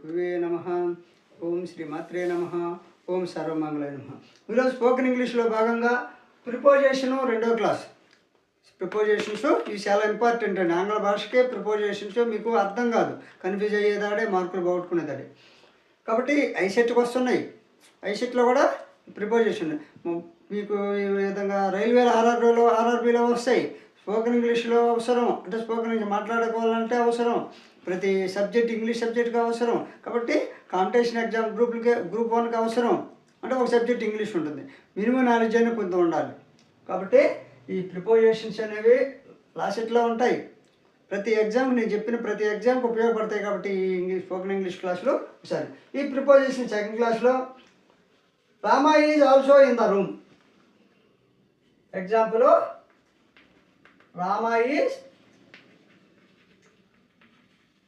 గురువే నమః. ఓం శ్రీ మాత్రే నమః. ఓం సర్వమంగళాయ నమః. ఈరోజు స్పోకెన్ ఇంగ్లీష్లో భాగంగా ప్రిపోజిషన్ 2వ క్లాస్. ప్రిపోజిషన్స్ ఇవి చాలా ఇంపార్టెంట్ అండి. ఆంగ్ల భాషకే ప్రిపోజిషన్స్ మీకు అర్థం కాదు, కన్ఫ్యూజ్ అయ్యేదాడే, మార్కులు పోగొట్టుకునేదాడే. కాబట్టి ఐసెట్కి వస్తున్నాయి. ఐసెట్లో కూడా ప్రిపోజిషన్ మీకు ఈ విధంగా రైల్వేలో ఆర్ఆర్బీలో వస్తాయి. స్పోకెన్ ఇంగ్లీష్లో అవసరం, అంటే స్పోకెన్ ఇంగ్లీష్ మాట్లాడుకోవాలంటే అవసరం. ప్రతి సబ్జెక్ట్ ఇంగ్లీష్ సబ్జెక్ట్కి అవసరం. కాబట్టి కాంపిటీషన్ ఎగ్జామ్ గ్రూప్ 1కి అవసరం. అంటే ఒక సబ్జెక్ట్ ఇంగ్లీష్ ఉంటుంది. మినిమం నాలెడ్జ్ అనేది కొంత ఉండాలి. కాబట్టి ఈ ప్రిపోజిషన్స్ అనేవి లాసెట్లో ఉంటాయి. ప్రతి ఎగ్జామ్ నేను చెప్పిన ప్రతి ఎగ్జామ్కి ఉపయోగపడతాయి. కాబట్టి ఈ స్పోకెన్ ఇంగ్లీష్ క్లాస్లో సరే ఈ ప్రిపోజిషన్ సెకండ్ క్లాస్లో Rama is also in the room. Example, Rama is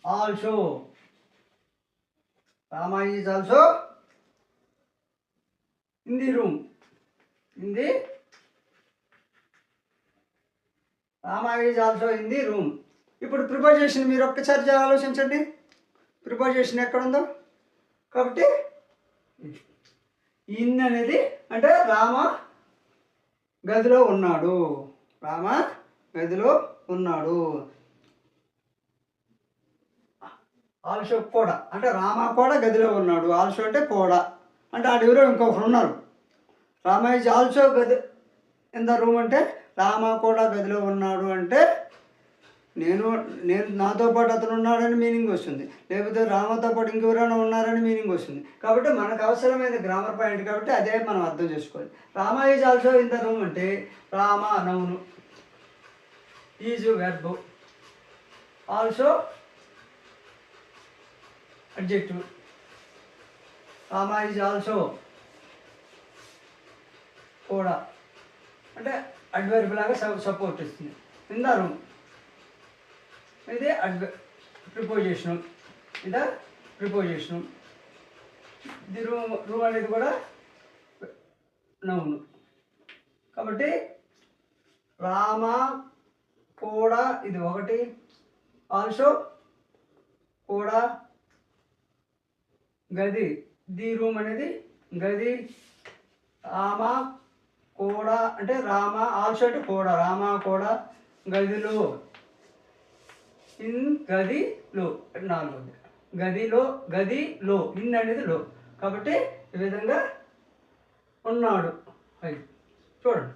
also. Rama is also in the room. Rama is also in the room. ఇప్పుడు ప్రిపోజిషన్ మీరు ఒక్కసారి ఆలోచించండి. ప్రిపోజిషన్ ఎక్కడుందో. కాబట్టి ఇన్ అనేది అంటే రామ గదిలో ఉన్నాడు. రామ గదిలో ఉన్నాడు. ఆల్సో కూడా అంటే రామ కూడా గదిలో ఉన్నాడు. ఆల్సో అంటే కూడా అంటే ఆడెవరో ఇంకొకరు ఉన్నారు. రామ ఈజ్ ఆల్సో గది ఇన్ ద రూమ్ అంటే రామ కూడా గదిలో ఉన్నాడు అంటే నేను నాతో పాటు అతను ఉన్నాడని మీనింగ్ వస్తుంది. లేకపోతే రామతో పాటు ఇంకెవరైనా ఉన్నారని మీనింగ్ వస్తుంది. కాబట్టి మనకు అవసరమైన గ్రామర్ పాయింట్ కాబట్టి అదే మనం అర్థం చేసుకోవాలి. Rama is also in the room అంటే Rama noun, is verb, also adjective. Rama is also కూడా అంటే అడ్వర్బ్ లాగా సపోర్ట్ ఇస్తుంది. ఇన్ ద రూమ్ ఇది ప్రిపోజిషన్. ఇది ప్రిపోజిషన్. ఇది రూమ్ అనేది కూడా నౌను. కాబట్టి రామ కూడా ఇది ఒకటి, ఆల్సో కూడా గది, ది రూమ్ అనేది గది. రామ కూడా అంటే రామ ఆల్సో అంటే కూడా, రామ కూడా గదిలో. ఇన్ గదిలో 4 గదిలో, గదిలో ఇన్ అనేది లో. కాబట్టి ఈ విధంగా ఉన్నాడు. 5 చూడండి,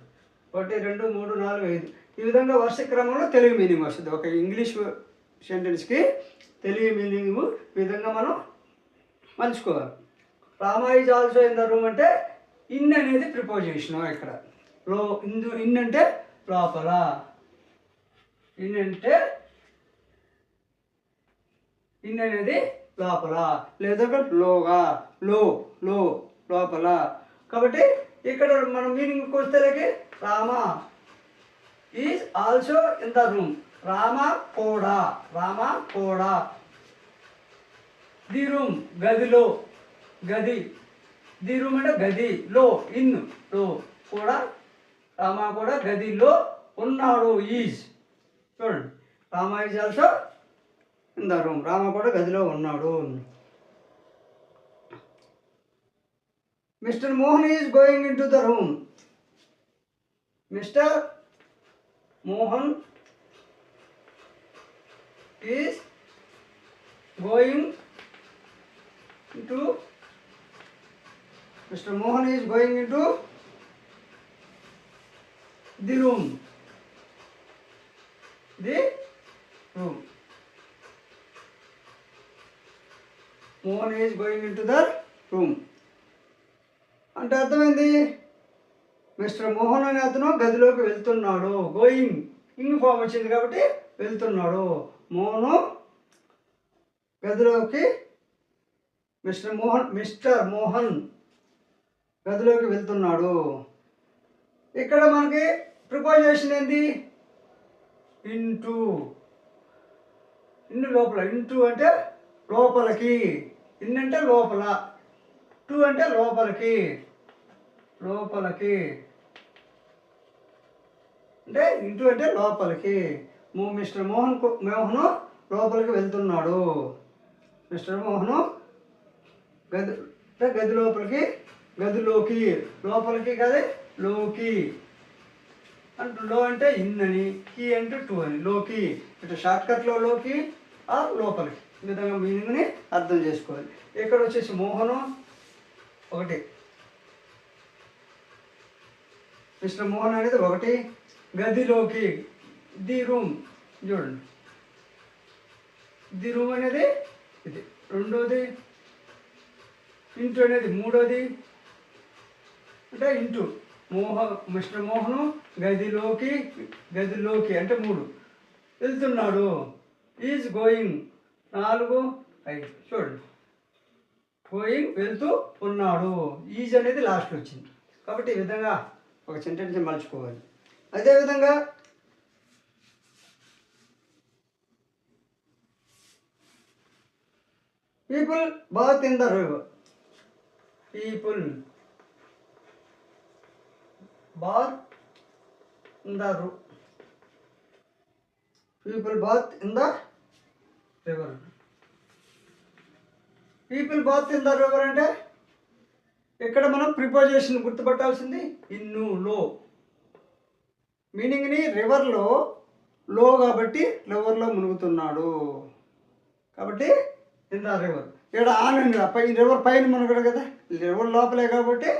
1 2 3 4 5 ఈ విధంగా వరుస క్రమంలో తెలుగు మీనింగ్ వస్తుంది. ఒక ఇంగ్లీష్ సెంటెన్స్కి తెలుగు మీనింగ్ ఈ విధంగా మనం మలుచుకోవాలి. Rama is also in the room అంటే ఇన్ అనేది ప్రిపోజిషన్. ఇక్కడ ఇన్ అంటే లోపల. ఇన్ అంటే ఇన్ అనేది లోపల లేదా లోగా, లోపల. కాబట్టి ఇక్కడ మనం మీనింగ్కి వస్తే Rama is also in the room. Rama కూడా. ది రూమ్ గదిలో, గది. ది రూమ్ అంటే గదిలో, ఇన్ లో కూడా. రామ కూడా గదిలో ఉన్నాడు. ఈజ్ చూడండి, Rama is also in the room. Rama కూడా గదిలో ఉన్నాడు. Mister Mohan is going in to the room. Mister Mohan is going into Mr. Mohan is going into the room. Mohan is going into the room అంటే అర్థమైంది. మిస్టర్ మోహన్ అనే అతను గదిలోకి వెళ్తున్నాడు. ఇంగ్ ఫామ్ వచ్చింది కాబట్టి వెళ్తున్నాడు. మోహను గదిలోకి, మిస్టర్ మోహన్ గదిలోకి వెళ్తున్నాడు. ఇక్కడ మనకి ప్రిపోజిషన్ ఏంటి? ఇంటూ. ఇన్ లోపల. ఇంటూ అంటే లోపలికి. ఇన్ అంటే లోపల, టూ అంటే లోపలికి. అంటే ఇంటూ అంటే లోపలికి. మిస్టర్ మోహను లోపలికి వెళ్తున్నాడు. మిస్టర్ మోహను గది అంటే గది లోపలికి, గదిలోకి, లోపలికి కదా లోకి అంటే లో అంటే ఇన్ అని, కీ అంటే టూ అని, లోకి ఇట్లా షార్ట్కట్లో లోకి ఆర్ లోపలికి ఈ విధంగా మీనింగ్ని అర్థం చేసుకోవాలి. ఇక్కడ వచ్చేసి మోహను ఒకటి, మిస్టర్ మోహన్ అనేది ఒకటి, గదిలోకి ది రూమ్ చూడండి, ది రూమ్ అనేది ఇది రెండోది, ఇంటూ అనేది మూడోది అంటే ఇంటూ మిస్టర్ మోహను గదిలోకి, గదిలోకి అంటే 3 వెళ్తున్నాడు, ఈజ్ గోయింగ్ 4 5 చూడండి, గోయింగ్ వెళ్తూ ఉన్నాడు, ఈజ్ అనేది లాస్ట్ వచ్చింది. కాబట్టి ఈ విధంగా ఒక సెంటెన్స్ మలుచుకోవాలి. అదేవిధంగా people bath in the river, people bath in the people bath in the river. People bath in the river అంటే ఇక్కడ మనం ప్రిపోజిషన్ గుర్తుపట్టాల్సింది ఇన్ను లో, మీనింగ్ని రివర్లో లో కాబట్టి రివర్లో మునుగుతున్నాడు కాబట్టి ఇన్ ద రివర్. ఇక్కడ ఆనండి పై రివర్ పైన మునగడు కదా, రివర్ లోపలే కాబట్టి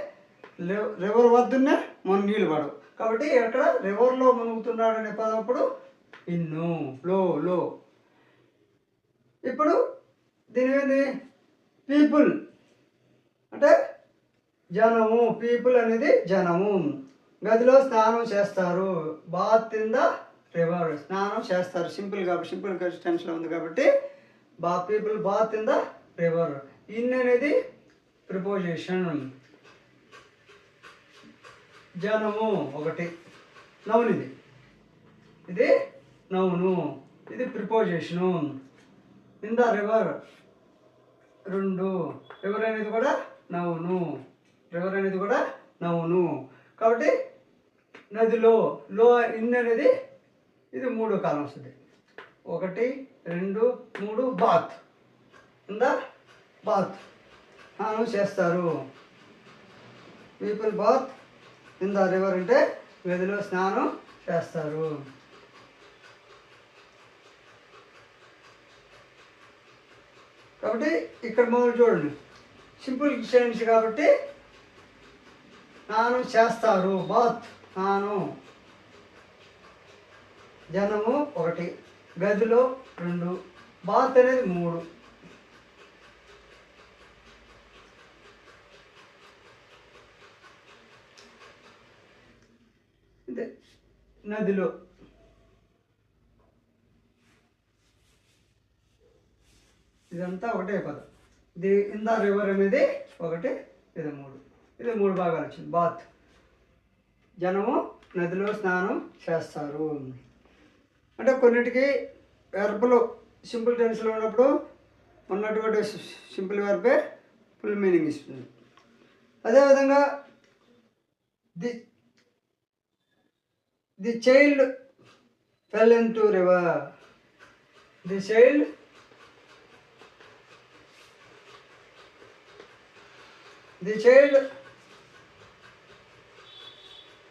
రివర్ వద్దనే మన నీళ్ళు పడవు కాబట్టి ఇక్కడ రివర్లో మునుగుతున్నాడు అనే పదప్పుడు ఇన్ను లో లో. ఇప్పుడు దీని ఏంది పీపుల్ అంటే జనము, పీపుల్ అనేది జనము, గదిలో స్నానం చేస్తారు, బాత్ ఇన్ ద రివర్ స్నానం చేస్తారు, సింపుల్ కాబట్టి సింపుల్ టెన్స్లో ఉంది కాబట్టి people bath in the river. In అనేది ప్రిపోజిషన్, జనము ఒకటి, నౌన్ ఇది నౌను, ఇది preposition, in the river 2, river అనేది కూడా నౌను, రివర్ అనేది కూడా నౌను కాబట్టి నదిలో లో ఇన్ అనేది ఇది 3 కాలం వస్తుంది, 1 2 3 బాత్ ఇన్ ద బాత్ స్నానం చేస్తారు, people bath in the river అంటే గదిలో స్నానం చేస్తారు. కాబట్టి ఇక్కడ మొదలు చూడండి సింపుల్ సెంటెన్స్ కాబట్టి స్నానం చేస్తారు, బాత్ స్నానం, జనము 1, గదిలో 2, బాత్ అనేది 3. ఇదే నదిలో, ఇదంతా ఒకటే పదం. ఇది ఇన్ ద రివర్ అనేది 1, ఇది 3, ఇది 3 భాగాలు వచ్చింది. బాత్ జనము నదిలో స్నానం చేస్తారు అంటే కొన్నిటికి వెర్బులు సింపుల్ టెన్స్లో ఉన్నప్పుడు ఉన్నటువంటి సింపుల్ వెర్బే ఫుల్ మీనింగ్ ఇస్తుంది. అదేవిధంగా the child fell in to river, the child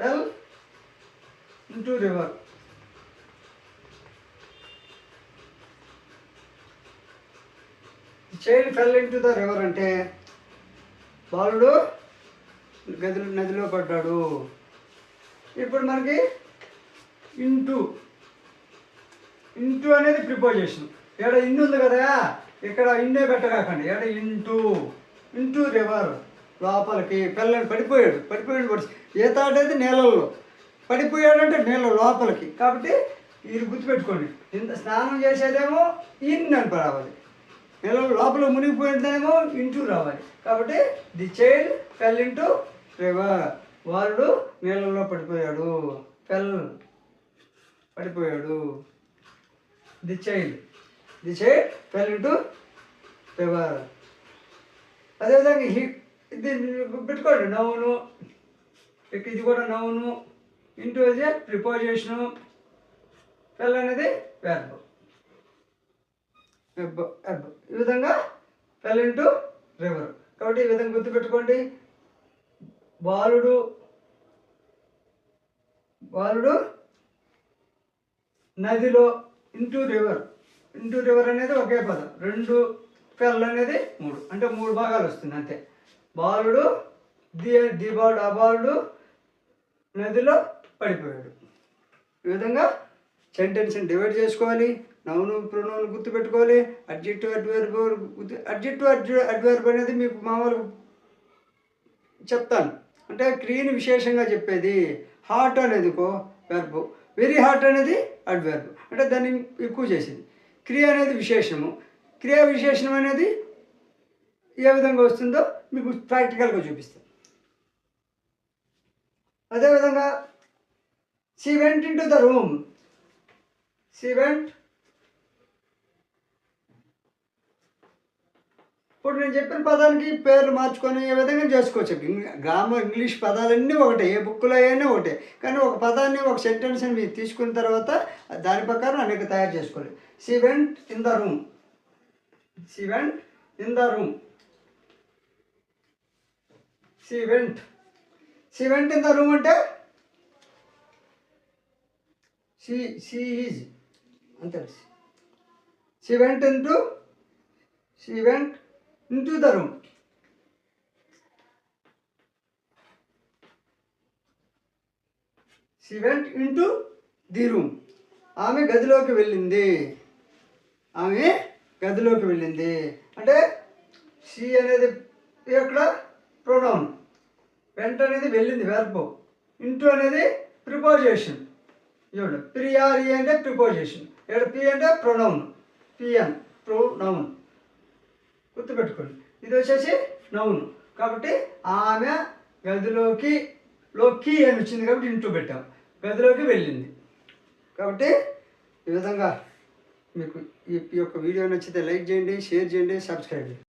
fell into river. The child fell into the river అంటే బాలుడు నదిలో పడ్డాడు. ఇప్పుడు మనకి ఇంటూ అనేది ప్రిపోజిషన్. ఇక్కడ ఇన్ ఉంది కదా, ఇక్కడ ఇన్నే పెట్టగాకండి, ఇక్కడ ఇంటూ రివర్ లోపలికి పిల్లని పడిపోయాడు ఈత అనేది నీళ్ళల్లో, పడిపోయాడంటే నీళ్ళ లోపలికి కాబట్టి ఇది గుర్తుపెట్టుకోండి. ఇంత స్నానం చేసేదేమో ఇన్ అని రావాలి, నీళ్ళ లోపల మునిగిపోయిందేమో ఇంటూ రావాలి. కాబట్టి the child fell into river, వాడు నీళ్ళల్లో పడిపోయాడు, పడిపోయాడు. The child fell into river. అదేవిధంగా ఇది పెట్టుకోండి నౌను, ఇది కూడా నౌను, ఇంటూ అయితే ప్రిపోజిషను, ఫెల్ అనేది వెర్బ్. ఈ విధంగా ఫెల్ ఇంటూ రివర్. కాబట్టి ఈ విధంగా గుర్తుపెట్టుకోండి. బాలుడు నదిలో ఇంటూ రివర్ అనేది ఒకే పదం. 2 ఫెల్ అనేది 3 అంటే 3 భాగాలు వస్తుంది అంతే. బాలుడు అబాలుడు నదిలో పడిపోయాడు. ఈ విధంగా సెంటెన్స్ని డివైడ్ చేసుకోవాలి. నౌను ప్రొనౌన్ గుర్తుపెట్టుకోవాలి. అడ్జెక్టివ్ అడ్వర్బ్ అనేది మీకు మామూలుగా చెప్తాను, అంటే క్రియని విశేషంగా చెప్పేది. హాట్ అనేది వెర్బ్, వెరీ హాట్ అనేది అడ్వర్బ్, అంటే దాన్ని ఎక్కువ చేసేది. క్రియ అనేది విశేషణము. క్రియా విశేషణం అనేది ఏ విధంగా వస్తుందో మీకు ప్రాక్టికల్గా చూపిస్తాను. అదేవిధంగా she went in to the room. ఇప్పుడు నేను చెప్పిన పదానికి పేర్లు మార్చుకొని ఏ విధంగా చేసుకోవచ్చు. గ్రామర్ ఇంగ్లీష్ పదాలన్నీ ఒకటే, ఏ బుక్లో అయినా ఒకటే, కానీ ఒక పదాన్ని ఒక సెంటెన్స్ని మీరు తీసుకున్న తర్వాత దాని ప్రకారం అనేక తయారు చేసుకోవాలి. She went in the room. She went in the room అంటే షీ ఈజ్ అంతే. She went into the room. She went into the room. ఆమె గదిలోకి వెళ్ళింది. అంటే షీ అనేది ఇక్కడ ప్రొనౌన్, వెంట అనేది వెళ్ళింది వెర్బ్, ఇంటూ అనేది ప్రిపోజిషన్. చూడండి, ప్రియారి అంటే ప్రిపోజిషన్, ఇక్కడ పి అంటే ప్రొనౌన్, పిఎన్ ప్రొనౌన్ గుర్తుపెట్టుకోండి. ఇది వచ్చేసి నౌన్. కాబట్టి ఆమె గదిలోకి అని వచ్చింది కాబట్టి ఇంటూ పెట్టాం, గదిలోకి వెళ్ళింది. కాబట్టి ఈ విధంగా మీకు ఈ యొక్క వీడియో నచ్చితే లైక్ చేయండి, షేర్ చేయండి, సబ్స్క్రైబ్ చేయండి.